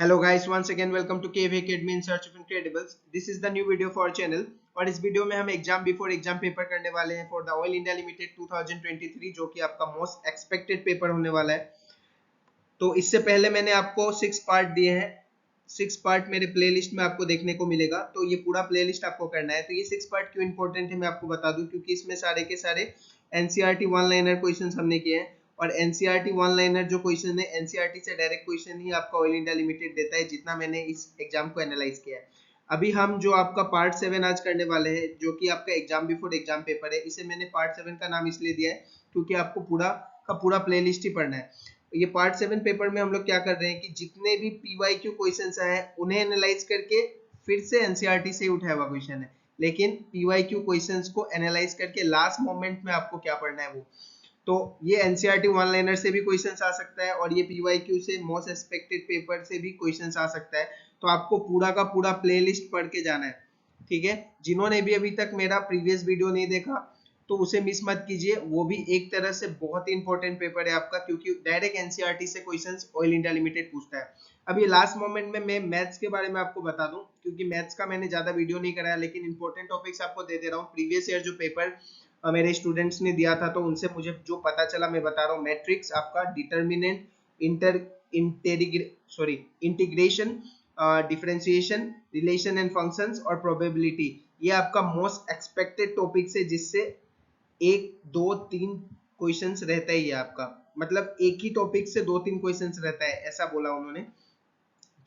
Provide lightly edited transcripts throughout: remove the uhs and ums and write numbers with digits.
Hello guys, once again welcome to KV Academy in search of incredibles. This is the new video for our channel और इस video में हम exam before exam paper करने वाले हैं for the oil India limited 2023 जो कि आपका मोस्ट एक्सपेक्टेड पेपर होने वाला है। तो इससे पहले मैंने आपको 6 पार्ट दिए हैं। 6 पार्ट मेरे प्लेलिस्ट में आपको देखने को मिलेगा, तो ये पूरा प्लेलिस्ट आपको करना है। तो ये 6 पार्ट क्यों इंपॉर्टेंट है मैं आपको बता दूं, क्योंकि इसमें सारे के सारे एनसीईआरटी वन लाइनर क्वेश्चंस हमने किए हैं और एनसीईआरटी वन लाइनर जो क्वेश्चन है एनसीईआरटी से डायरेक्ट क्वेश्चन ही आपका ऑयल इंडिया लिमिटेड देता है, जितना मैंने इस एग्जाम को एनालाइज किया है। अभी हम जो आपका पार्ट 7 आज करने वाले हैं, जो कि आपका एग्जाम बिफोर एग्जाम पेपर है, इसे मैंने पार्ट 7 का नाम इसलिए दिया है क्योंकि आपको पूरा का पूरा प्लेलिस्ट ही पढ़ना है। ये पार्ट 7 पेपर में हम लोग क्या कर रहे हैं कि जितने भी पीवाईक्यू क्वेश्चंस आए उन्हें एनालाइज करके फिर से एनसीईआरटी से उठाया हुआ क्वेश्चन है, लेकिन पीवाईक्यू क्वेश्चंस को एनालाइज करके लास्ट मोमेंट में आपको क्या पढ़ना है वो। तो ये एनसीईआरटी वन लाइनर से भी क्वेश्चंस आ सकता है और ये पीवाईक्यू से मोस्ट एक्सपेक्टेड पेपर से भी क्वेश्चंस आ सकता है। तो आपको पूरा का पूरा प्लेलिस्ट पढ़ के जाना है, ठीक है। जिन्होंने भी अभी तक मेरा प्रीवियस वीडियो नहीं देखा तो उसे मिस मत कीजिए, वो भी एक तरह से बहुत ही इंपॉर्टेंट पेपर है आपका, क्योंकि डायरेक्ट एनसीईआरटी से क्वेश्चंस ऑयल इंडिया लिमिटेड पूछता है। अभी लास्ट मोमेंट में मैं मैथ्स के बारे में आपको बता दूं, क्योंकि मैथ्स का मैंने ज्यादा वीडियो नहीं कराया, लेकिन इंपॉर्टेंट टॉपिक्स आपको दे दे रहा हूँ। प्रीवियस ईयर जो पेपर मेरे स्टूडेंट्स ने दिया था तो उनसे मुझे जो पता चला मैं बता रहा हूँ। मैट्रिक्स आपका, determinant, inter integration, differentiation, relation and functions और प्रोबेबिलिटी, ये आपका मोस्ट एक्सपेक्टेड टॉपिक्स है, जिससे 1 2 3 क्वेश्चंस रहता ही है आपका। मतलब एक ही टॉपिक से 2 3 क्वेश्चंस रहता है, ऐसा बोला उन्होंने,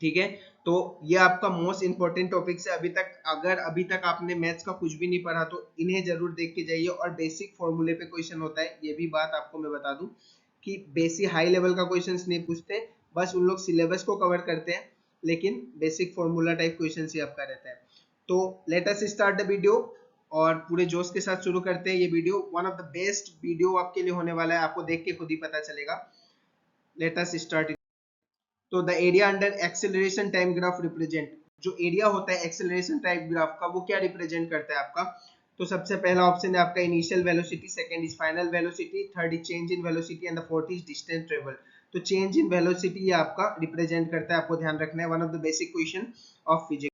ठीक है। तो ये आपका मोस्ट इंपॉर्टेंट टॉपिक है अभी तक। अगर अभी तक आपने मैथ्स का कुछ भी नहीं पढ़ा तो इन्हें जरूर देख के जाइए। और बेसिक फॉर्मूले पे क्वेश्चन होता है, ये भी बात आपको मैं बता दूं कि बेसिक हाई लेवल का क्वेश्चंस नहीं पूछते, बस उन लोग सिलेबस को कवर करते हैं, लेकिन बेसिक फॉर्मूला टाइप क्वेश्चन ही आपका रहता है। तो late us start the video और पूरे जोश के साथ शुरू करते हैं। ये video one of the best video आपके लिए होने वाला है, आपको देख के खुद ही पता चलेगा। Let us start. तो the area under acceleration time graph represent, जो एरिया होता है एक्सेलरेशन टाइम ग्राफ का, वो क्या रिप्रेजेंट करता है आपका। तो सबसे पहला ऑप्शन है आपका initial velocity, second is final velocity, third is change in velocity and the fourth is distance travel. तो चेंज इन वेलोसिटी ये आपका रिप्रेजेंट करता है, आपको ध्यान रखना है, one of the basic question of physics.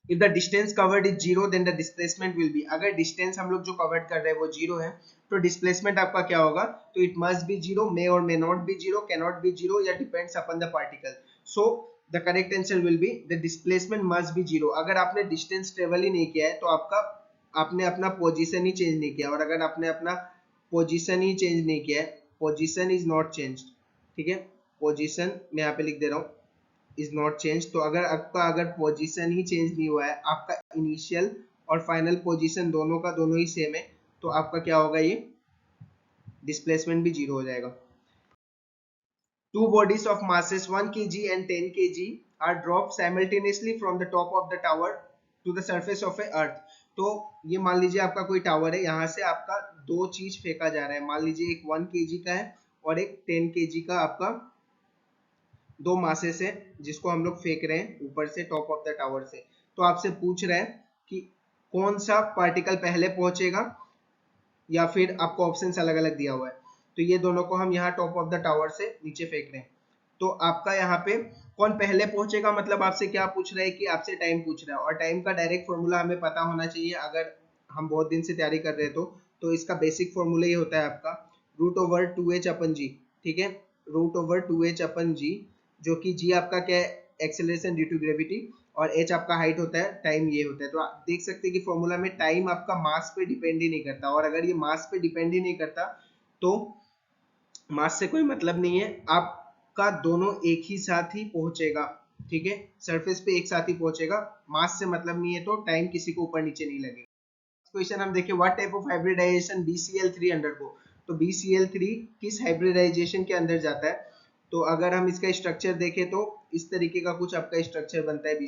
If the distance covered is zero then the displacement will be, अगर डिस्टेंस हम लोग जो कवर्ड कर रहे हैं वो जीरो है तो डिस्प्लेसमेंट आपका क्या होगा। तो it must be zero, may और may not be zero, can not be zero, या depends upon the particle. So the correct answer will be the displacement must be zero. अगर आपने डिस्टेंस ट्रेवल ही नहीं किया है तो आपका आपने अपना पोजीशन ही चेंज नहीं किया, और अगर आपने अपना पोजीशन ही चेंज नहीं किया है, पोजीशन इज नॉट चेंज, ठीक है। पोजीशन मैं यहाँ पे लिख दे रहा हूँ, इज नॉट चेंज। तो अगर आपका अगर पोजीशन ही चेंज नहीं हुआ है, आपका इनिशियल और फाइनल पोजीशन दोनों का दोनों ही सेम है, तो आपका क्या होगा, ये डिस्प्लेसमेंट भी जीरो हो जाएगा। Two bodies of masses 1 kg and 10 kg are dropped simultaneously from the top of the tower to the surface of a earth। तो ये मान लीजिए आपका कोई टावर है, यहाँ से आपका दो चीज फेंका जा रहा है। मान लीजिए एक 1 kg का है और एक 10 kg का आपका दो मासेस है, जिसको हम लोग फेंक रहे हैं ऊपर से, टॉप ऑफ द टावर से। तो आपसे पूछ रहा है कि कौन सा पार्टिकल पहले पहुंचेगा, या फिर आपको ऑप्शंस अलग अलग दिया हुआ है। तो ये दोनों को हम यहाँ टॉप ऑफ द टावर से नीचे फेंक रहे हैं। तो आपका यहाँ पे कौन पहले पहुंचेगा, मतलब आपसे क्या पूछ रहा है कि आपसे टाइम पूछ रहा है, और टाइम का डायरेक्ट फॉर्मूला हमें पता होना चाहिए अगर हम बहुत दिन से तैयारी कर रहे हैं तो इसका बेसिक फॉर्मूला ये होता है आपका रूट ओवर 2h अपन जी, ठीक है। रूट ओवर 2h अपन जी, जो कि जी आपका क्या है, एक्सेलरेशन ड्यू टू ग्रेविटी, और एच आपका हाइट होता है, टाइम ये होता है। तो आप देख सकते हैं कि फॉर्मूला में टाइम आपका मास पे डिपेंड ही नहीं करता, और अगर ये मास पे डिपेंड ही नहीं करता तो मास से कोई मतलब नहीं है, आपका दोनों एक ही साथ ही पहुंचेगा, ठीक है। सरफेस पे एक साथ ही पहुंचेगा, मास से मतलब नहीं है, तो टाइम किसी को ऊपर नीचे नहीं लगेगा। क्वेश्चन हम देखें, what type of hybridization BCl3 undergo. तो BCl3 किस हाइब्रिडाइजेशन के अंदर जाता है। तो अगर हम इसका स्ट्रक्चर देखें तो इस तरीके का कुछ आपका स्ट्रक्चर बनता है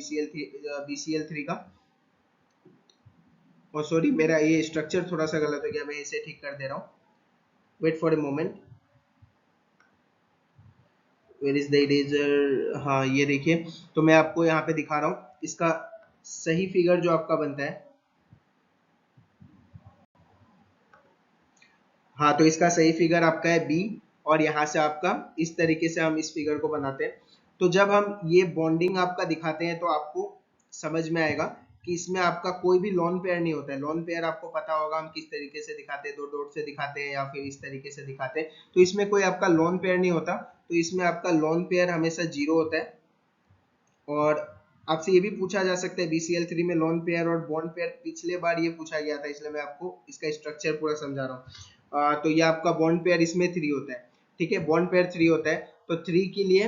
BCl3 का। और सॉरी, मेरा ये स्ट्रक्चर थोड़ा सा गलत हो गया, मैं इसे ठीक कर दे रहा हूँ, wait for a moment. Where is the eraser, हाँ ये देखिए। तो मैं आपको यहाँ पे दिखा रहा हूँ इसका सही फिगर जो आपका बनता है। हाँ, तो इसका सही फिगर आपका है बी, और यहाँ से आपका इस तरीके से हम इस फिगर को बनाते हैं। तो जब हम ये बॉन्डिंग आपका दिखाते हैं तो आपको समझ में आएगा कि इसमें आपका कोई भी लॉन पेयर नहीं होता है। लॉन पेयर आपको पता होगा हम किस तरीके से दिखाते हैं, दो डॉट से दिखाते हैं या फिर इस तरीके से दिखाते हैं। तो इसमें कोई आपका लॉन पेयर नहीं होता, तो इसमें आपका लॉन पेयर हमेशा 0 होता है। और आपसे ये भी पूछा जा सकता है BCl3 में लॉन पेयर और बॉन्ड पेयर, पिछले बार ये पूछा गया था, इसलिए मैं आपको इसका स्ट्रक्चर पूरा समझा रहा हूँ। तो ये आपका बॉन्ड पेयर इसमें 3 होता है, ठीक है, बॉन्ड पेयर 3 होता है। तो 3 के लिए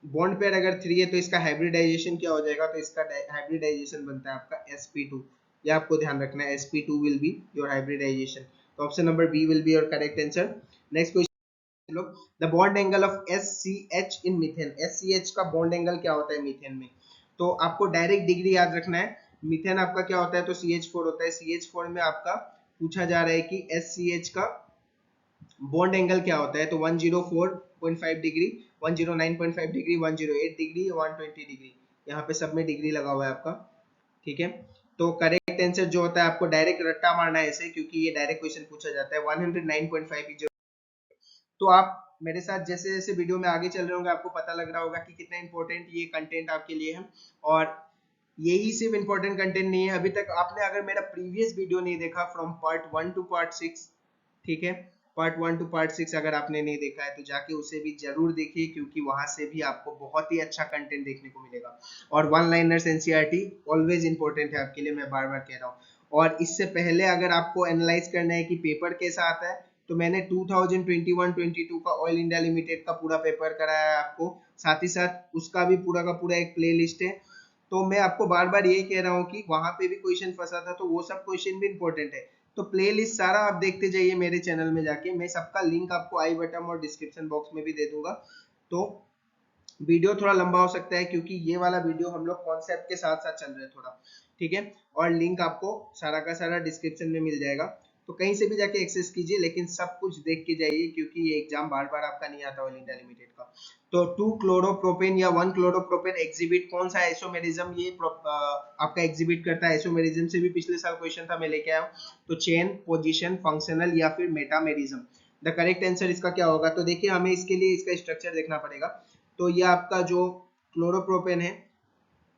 बॉन्ड पेयर अगर 3 है तो इसका हाइब्रिडाइजेशन क्या हो जाएगा, तो इसका हाइब्रिडाइजेशन बनता है आपका sp2। ये आपको ध्यान रखना है, sp2 will be your hybridisation. तो option number B will be your correct answer. Next question लोग, the bond angle of SCH in methane. SCH का बॉन्ड एंगल क्या होता है मीथेन में, तो आपको डायरेक्ट डिग्री याद रखना है। मीथेन आपका क्या होता है, तो CH4 होता है। CH4 में आपका पूछा जा रहा है कि SCH का बॉन्ड एंगल क्या होता है, तो 104.5 डिग्री, 109.5 डिग्री, 108 डिग्री, 120 डिग्री, यहाँ पे सब में डिग्री लगा हुआ है आपका, ठीक है। तो करेक्ट आंसर जो होता है, आपको डायरेक्ट रट्टा मारना है ऐसे, क्योंकि ये डायरेक्ट क्वेश्चन पूछा जाता है। 109.5 जो, तो आप मेरे साथ जैसे जैसे वीडियो में आगे चल रहे होंगे आपको पता लग रहा होगा कि कितना इंपॉर्टेंट ये कंटेंट आपके लिए है। और यही सिर्फ इंपॉर्टेंट कंटेंट नहीं है, अभी तक आपने अगर मेरा प्रीवियस वीडियो नहीं देखा फ्रॉम पार्ट 1 टू पार्ट 6, ठीक है, पार्ट 1 टू पार्ट 6 अगर आपने नहीं देखा है तो जाके उसे भी जरूर देखिए, क्योंकि वहां से भी आपको बहुत ही अच्छा कंटेंट देखने को मिलेगा। और one liners NCERT always important है आपके लिए, मैं बार बार कह रहा हूँ। और इससे पहले अगर आपको एनालाइज करना है कि पेपर कैसा आता है, तो मैंने 2021-22 का ऑयल इंडिया लिमिटेड का पूरा पेपर कराया है आपको, साथ ही साथ उसका भी पूरा का पूरा एक प्ले लिस्ट है। तो मैं आपको बार बार यही कह रहा हूँ कि वहां पे भी क्वेश्चन फंसा था, तो वो सब क्वेश्चन भी इंपॉर्टेंट है। तो प्लेलिस्ट सारा आप देखते जाइए मेरे चैनल में जाके, मैं सबका लिंक आपको आई बटन और डिस्क्रिप्शन बॉक्स में भी दे दूंगा। तो वीडियो थोड़ा लंबा हो सकता है क्योंकि ये वाला वीडियो हम लोग कॉन्सेप्ट के साथ साथ चल रहे हैं थोड़ा, ठीक है। और लिंक आपको सारा का सारा डिस्क्रिप्शन में मिल जाएगा, तो कहीं से भी जाके एक्सेस कीजिए, लेकिन सब कुछ देख के जाइए, क्योंकि ये एग्जाम बार बार आपका नहीं आता ऑयल इंडिया लिमिटेड का। तो 2 क्लोरोप्रोपेन या 1 क्लोरोप्रोपेन एग्जिबिट कौन सा आइसोमेरिज्म ये आपका एग्जिबिट करता है। आइसोमेरिज्म से भी पिछले साल क्वेश्चन था, मैं लेके आया हूँ। तो चेन, पोजिशन, फंक्शनल या फिर मेटामेरिज्म। द करेक्ट आंसर इसका क्या होगा, तो देखिए हमें इसके लिए इसका स्ट्रक्चर देखना पड़ेगा। तो ये आपका जो क्लोरोप्रोपेन है,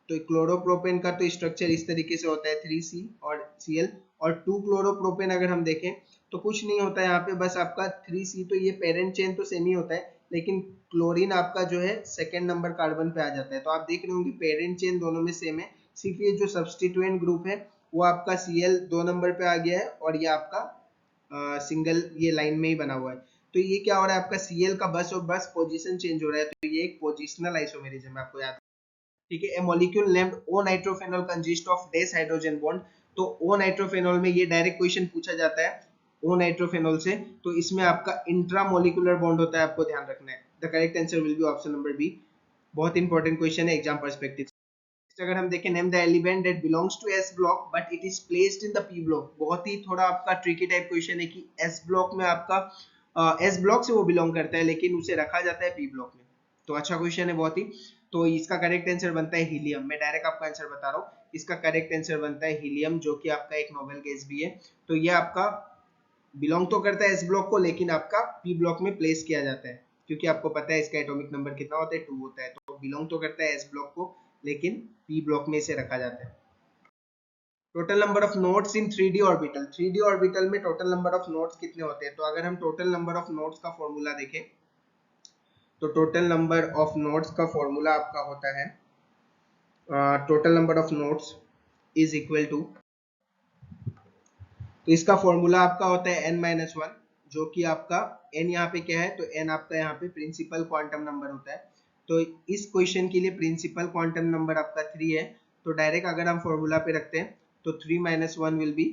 तो क्लोरोप्रोपेन का तो स्ट्रक्चर इस तरीके से होता है 3C और Cl। और 2 क्लोरोप्रोपेन अगर हम देखें तो कुछ नहीं होता है यहाँ पे, बस आपका 3C, तो ये पेरेंट चेन तो सेम ही होता है, लेकिन क्लोरीन आपका जो है सेकेंड नंबर कार्बन पे आ जाता है। तो आप देख रहे होंगे पेरेंट चेन दोनों में सेम है, सिर्फ ये जो सब्स्टिट्यूएंट ग्रुप है वो आपका Cl 2 नंबर पे आ गया है, और ये आपका सिंगल ये लाइन में ही बना हुआ है। तो ये क्या हो रहा है, आपका Cl का बस और बस पोजीशन चेंज हो रहा है, तो ये एक पोजिशनल आइसोमेरिज्म है, आपको याद, ठीक है। A molecule named O nitrophenol consist of these hydrogen bond. तो ओ नाइट्रोफेनॉल में ये डायरेक्ट क्वेश्चन पूछा जाता है ओ नाइट्रोफेनॉल से, तो इसमें आपका इंट्रामोलिकुलर बॉन्ड होता है, आपको ध्यान रखना है। The correct answer will be option number B. बहुत इंपॉर्टेंट क्वेश्चन है एग्जाम पर्सपेक्टिव। अगर हम देखें, name the element that belongs to S block but it is placed in the P block. बहुत ही थोड़ा आपका ट्रिकी टाइप क्वेश्चन है कि एस ब्लॉक में आपका एस ब्लॉक से वो बिलोंग करता है, लेकिन उसे रखा जाता है पी ब्लॉक में। तो अच्छा क्वेश्चन है बहुत ही। तो इसका करेक्ट आंसर बनता है हीलियम। मैं डायरेक्ट आपका आंसर बता रहा हूँ, इसका करेक्ट आंसर बनता है हीलियम, जो कि आपका एक नोबेल गैस भी है। तो ये आपका बिलोंग तो करता है एस ब्लॉक को, लेकिन आपका पी ब्लॉक में प्लेस किया जाता है, क्योंकि आपको पता है इसका एटॉमिक नंबर कितना होता है, 2 होता है। तो बिलोंग तो करता है एस ब्लॉक को, लेकिन पी ब्लॉक में इसे रखा जाता है। Total number of nodes in 3D orbital. 3D orbital में टोटल नंबर ऑफ नोड्स कितने होते हैं, तो अगर हम टोटल नंबर ऑफ नोड्स का फॉर्मूला देखें, तो टोटल नंबर ऑफ नोड्स का फॉर्मूला आपका होता है total number of nodes is equal to, तो इसका फॉर्मूला आपका होता है n-1, जो कि आपका n यहाँ पे क्या है, तो n आपका यहाँ पे प्रिंसिपल क्वांटम नंबर होता है। तो इस क्वेश्चन के लिए प्रिंसिपल क्वांटम नंबर आपका 3 है। तो डायरेक्ट अगर हम फॉर्मूला पे रखते हैं तो 3-1 विल बी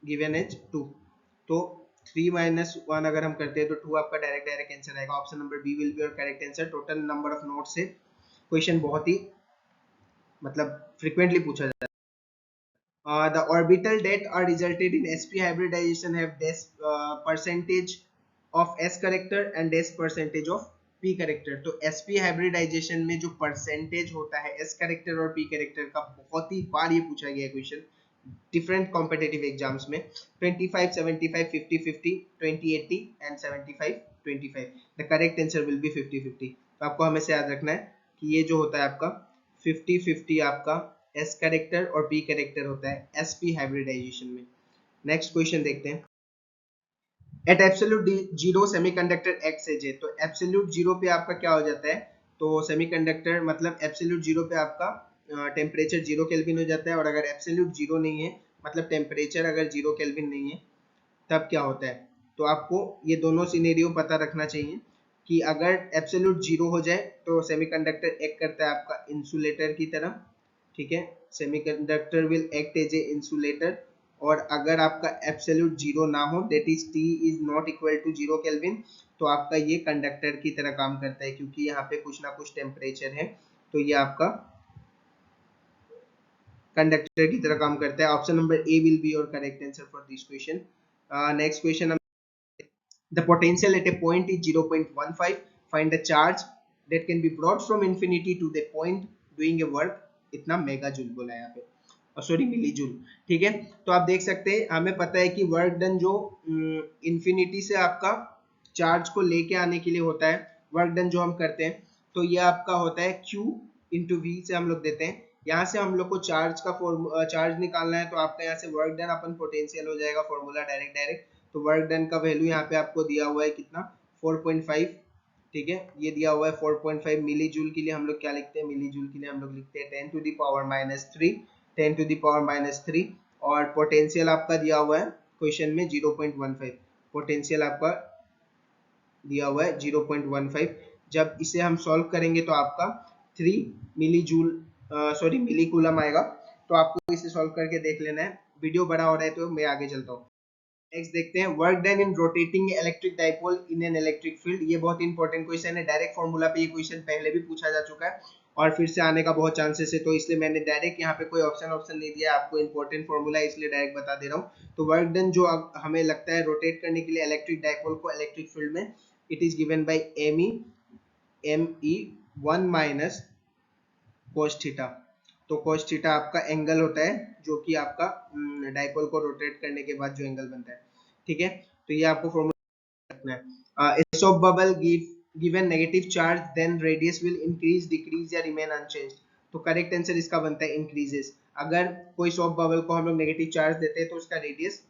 गिवन एज 2। तो 3-1 अगर हम करते हैं तो 2 आपका डायरेक्ट डायरेक्ट आंसर आएगा। Option number B will be और correct answer. Total number of nodes से क्वेश्चन बहुत ही मतलब फ्रीक्वेंटली पूछा जाता है। The orbital that are resulted in sp hybridization have dash percentage of s character and dash percentage of p character। तो sp hybridization में जो परसेंटेज होता है s character और p character का, बहुत ही बार ये पूछा गया क्वेश्चन डिफरेंट कॉम्पिटेटिव एग्जाम्स में। 25, 75, 50, 50, 20, 80 and 75, 25। The correct answer will B 50, 50। तो आपको हमेशा याद रखना है कि ये जो होता है आपका 50-50 आपका एस कैरेक्टर और पी कैरेक्टर होता है एसपी हाइब्रिडाइजेशन में। नेक्स्ट क्वेश्चन देखते हैं। एट एब्सोल्यूट जीरो सेमीकंडक्टर एक्सएज है, तो एब्सोल्यूट जीरो पे आपका क्या हो जाता है, तो सेमीकंडक्टर मतलब एब्सोल्यूट जीरो पे आपका टेम्परेचर 0 केल्विन हो जाता है, और अगर एब्सोल्यूट जीरो नहीं है मतलब टेम्परेचर अगर 0 केल्विन नहीं है तब क्या होता है। तो आपको ये दोनों सिनेरियो पता रखना चाहिए कि अगर एब्सोल्यूट जीरो हो जाए तो सेमीकंडक्टर एक्ट करता है आपका इंसुलेटर की तरह, ठीक है, semiconductor will act as a insulator. और अगर आपका एब्सोल्यूट जीरो ना हो, that is T is not equal to 0 kelvin, तो आपका ये कंडक्टर की तरह काम करता है, क्योंकि यहाँ पे कुछ ना कुछ टेम्परेचर है, तो ये आपका कंडक्टर की तरह काम करता है। Option number A will be your correct answer for this question. Next question, the potential at a point is 0.15, find the charge that can be brought from infinity to the point doing a work, इतना mega joule बोला है यहाँ पे, sorry milli joule, ठीक है। तो आप देख सकते हैं हमें पता है कि वर्क डन जो इंफिनिटी से आपका चार्ज को लेके आने के लिए होता है, वर्क डन जो हम करते हैं, तो ये आपका होता है Q इंटू वी से हम लोग देते हैं। यहाँ से हम लोग को चार्ज का चार्ज निकालना है, तो आपका यहाँ से वर्क डन अपन पोटेंशियल हो जाएगा, फॉर्मूला डायरेक्ट। तो वर्क डन का वैल्यू यहाँ पे आपको दिया हुआ है कितना, 4.5, ठीक है, ये दिया हुआ है 4.5। मिली जूल के लिए हम लोग क्या लिखते हैं, मिली जूल के लिए हम लोग लिखते हैं 10 to the power -3, 10 to the power -3। और पोटेंशियल आपका दिया हुआ है क्वेश्चन में 0.15, पोटेंशियल आपका दिया हुआ है 0.15। जब इसे हम सॉल्व करेंगे तो आपका 3 मिली जूल सॉरी मिली कूलम आएगा। तो आपको इसे सॉल्व करके देख लेना है। वीडियो बड़ा हो रहा है तो मैं आगे चलता हूँ। नेक्स्ट देखते हैं, work done in rotating electric dipole in an electric field. ये बहुत इंपॉर्टेंट क्वेश्चन है, डायरेक्ट फॉर्मूला पे ये क्वेश्चन पहले भी पूछा जा चुका है और फिर से आने का बहुत चांसेस है, तो इसलिए मैंने डायरेक्ट यहाँ पे कोई ऑप्शन नहीं दिया, आपको इंपॉर्टेंट फॉर्मूला है इसलिए डायरेक्ट बता दे रहा हूँ। तो वर्क डन जो हमें लगता है रोटेट करने के लिए इलेक्ट्रिक डाइपोल को इलेक्ट्रिक फील्ड में, it is given by ME 1 minus cos theta. तो cos थीटा आपका एंगल होता है जो कि आपका डाइपोल को रोटेट करने के बाद जो एंगल बनता है, ठीक है। तो ये आपको फॉर्मूला रखना है। A soap bubble given negative charge then radius will increase, decrease या remain unchanged। तो करेक्ट आंसर इसका बनता है इंक्रीजेस। अगर कोई सोप बबल को हम लोग नेगेटिव चार्ज देते हैं तो उसका रेडियस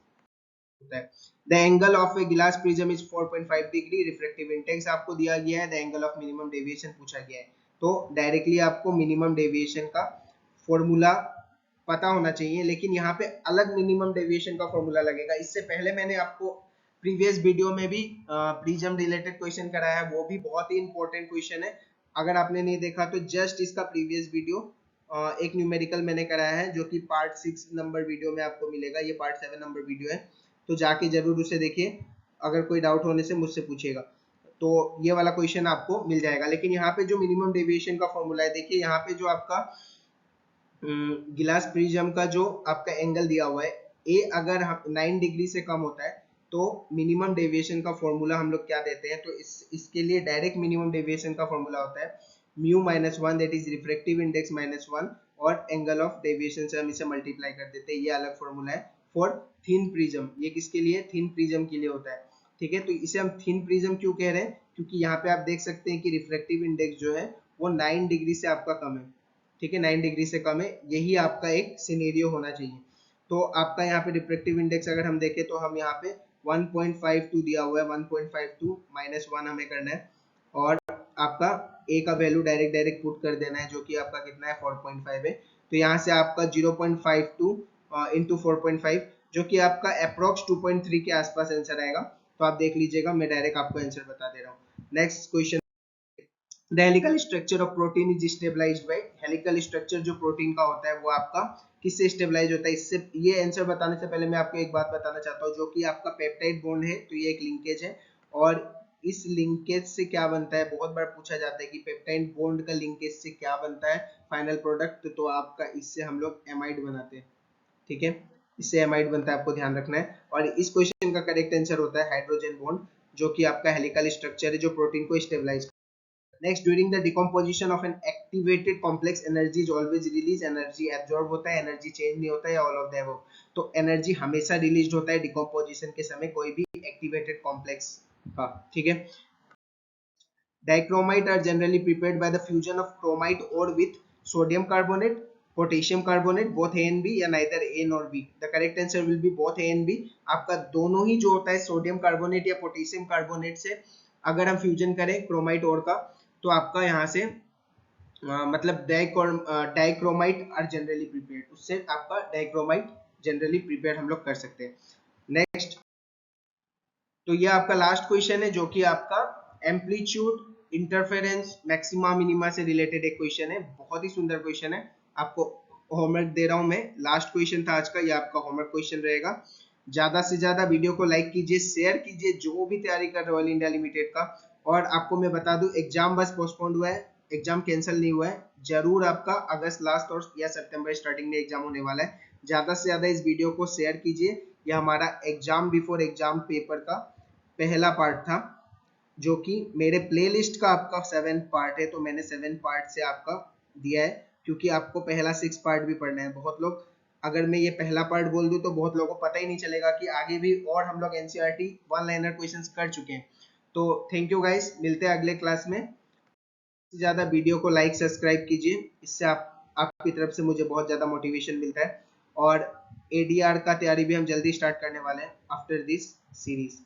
होता है। The angle of a glass prism is 4.5 degree, refractive index आपको दिया गया है, the angle of minimum deviation पूछा गया है। तो डायरेक्टली आपको मिनिमम डेविएशन का फॉर्मूला पता होना चाहिए, लेकिन यहाँ पे अलग मिनिमम डेविएशन का फॉर्मूला लगेगा। इससे पहले मैंने आपको प्रीवियस वीडियो में भी प्रिज्म रिलेटेड क्वेश्चन कराया है, वो भी बहुत ही इंपॉर्टेंट क्वेश्चन है। अगर आपने नहीं देखा तो जस्ट इसका प्रीवियस वीडियो एक न्यूमेरिकल मैंने कराया है जो कि पार्ट 6 नंबर वीडियो में आपको मिलेगा, ये पार्ट 7 नंबर वीडियो है, तो जाके जरूर उसे देखिए। अगर कोई डाउट होने से मुझसे पूछेगा तो ये वाला क्वेश्चन आपको मिल जाएगा। लेकिन यहाँ पे जो मिनिमम डेविएशन का फॉर्मूला है, देखिए यहाँ पे जो आपका गिलास प्रिज्म का जो आपका एंगल दिया हुआ है, ए अगर 9 डिग्री से कम होता है तो मिनिमम डेविएशन का फॉर्मूला हम लोग क्या देते हैं, तो इसके लिए डायरेक्ट मिनिमम डेविएशन का फॉर्मूला होता है μ-1, दैट इज रिफ्रैक्टिव इंडेक्स -1, और एंगल ऑफ डेविएशन से हम इसे मल्टीप्लाई कर देते हैं। ये अलग फॉर्मूला है फॉर थिन प्रिज्म, ये किसके लिए, थिन प्रिज्म के लिए होता है, ठीक है। तो इसे हम थिन प्रिज्म क्यों कह रहे हैं, क्योंकि यहाँ पे आप देख सकते हैं कि रिफ्रैक्टिव इंडेक्स जो है वो 9 डिग्री से आपका कम है, ठीक है, 9 डिग्री से कम है, यही आपका एक सिनेरियो होना चाहिए। तो आपका यहाँ पे रिफ्रैक्टिव इंडेक्स अगर हम देखें तो हम यहाँ पे 1.52 दिया हुआ है, 1.52 -1 हमें करना है, और आपका ए का वैल्यू डायरेक्ट पुट कर देना है जो कि आपका कितना है 4.5 है। तो यहाँ से आपका 0.52 इंटू 4.5 जो कि आपका अप्रोक्स 2.3 के आसपास आंसर आएगा। तो आप देख लीजिएगा, मैं डायरेक्ट आपको आंसर बता दे रहा हूँ। Next question, the helical structure of protein is stabilized by, helical structure जो प्रोटीन का होता है वो आपका किससे स्टेबलाइज होता है। इससे ये आंसर बताने से पहले मैं आपको एक बात बताना चाहता हूँ, जो कि आपका पेप्टाइड बॉन्ड है, तो ये एक लिंकेज है, और इस लिंकेज से क्या बनता है, बहुत बार पूछा जाता है कि पेप्टाइड बॉन्ड का लिंकेज से क्या बनता है फाइनल प्रोडक्ट, तो आपका इससे हम लोग एमाइड बनाते हैं, ठीक है, इससे एमाइड बनता है, आपको ध्यान रखना है। और इस क्वेश्चन का करेक्ट आंसर होता है हाइड्रोजन बॉन्ड, जो कि आपका हेलिकल स्ट्रक्चर है जो प्रोटीन को stabilise. Next, during the decomposition of an activated complex, energy is always released, energy absorb होता है, energy change नहीं होता है, all of the above। तो energy हमेशा released होता है decomposition के समय कोई भी activated complex का, ठीक है। Dichromite are generally prepared by the fusion of chromite ore with sodium carbonate, potassium carbonate, both A and B, या neither A nor B. The correct answer will be both A and B. आपका दोनों ही जो होता है sodium carbonate या potassium carbonate से अगर हम फ्यूजन करें क्रोमाइट ओर का, तो आपका यहाँ से मतलब डाइक्रोमाइट आर जनरली प्रिपेयर्ड, उससे आपका डाइक्रोमाइट जनरली प्रिपेयर्ड हम लोग कर सकते हैं। नेक्स्ट, तो ये आपका लास्ट क्वेश्चन है जो कि आपका एम्पलीट्यूड इंटरफेरेंस मैक्सिमा मिनिमा से रिलेटेड एक क्वेश्चन है। बहुत ही सुंदर क्वेश्चन है, आपको होमवर्क दे रहा हूं मैं। लास्ट क्वेश्चन था आज का, ये आपका होमवर्क क्वेश्चन रहेगा। ज्यादा से ज्यादा वीडियो को लाइक कीजिए, शेयर कीजिए जो भी तैयारी कर रहे ऑयल इंडिया लिमिटेड का। और आपको मैं बता दूं, एग्जाम बस पोस्टपोन्ड हुआ है, एग्जाम कैंसिल नहीं हुआ है। जरूर आपका अगस्त लास्ट और या सितंबर स्टार्टिंग में एग्जाम होने वाला है। ज्यादा से ज्यादा इस वीडियो को शेयर कीजिए। यह हमारा एग्जाम बिफोर एग्जाम पेपर का पहला पार्ट था, जो कि मेरे प्लेलिस्ट का आपका 7 पार्ट है, तो मैंने 7 पार्ट से आपका दिया है, क्योंकि आपको पहला 6 पार्ट भी पढ़ना है। बहुत लोग, अगर मैं ये पहला पार्ट बोल दूं तो बहुत लोगों को पता ही नहीं चलेगा कि आगे भी और हम लोग एनसीईआरटी वन लाइनर क्वेश्चंस कर चुके हैं। तो थैंक यू गाइस, मिलते हैं अगले क्लास में। ज्यादा वीडियो को लाइक सब्सक्राइब कीजिए, इससे आपकी तरफ से मुझे बहुत ज्यादा मोटिवेशन मिलता है। और एडीआर का तैयारी भी हम जल्दी स्टार्ट करने वाले हैं आफ्टर दिस सीरीज।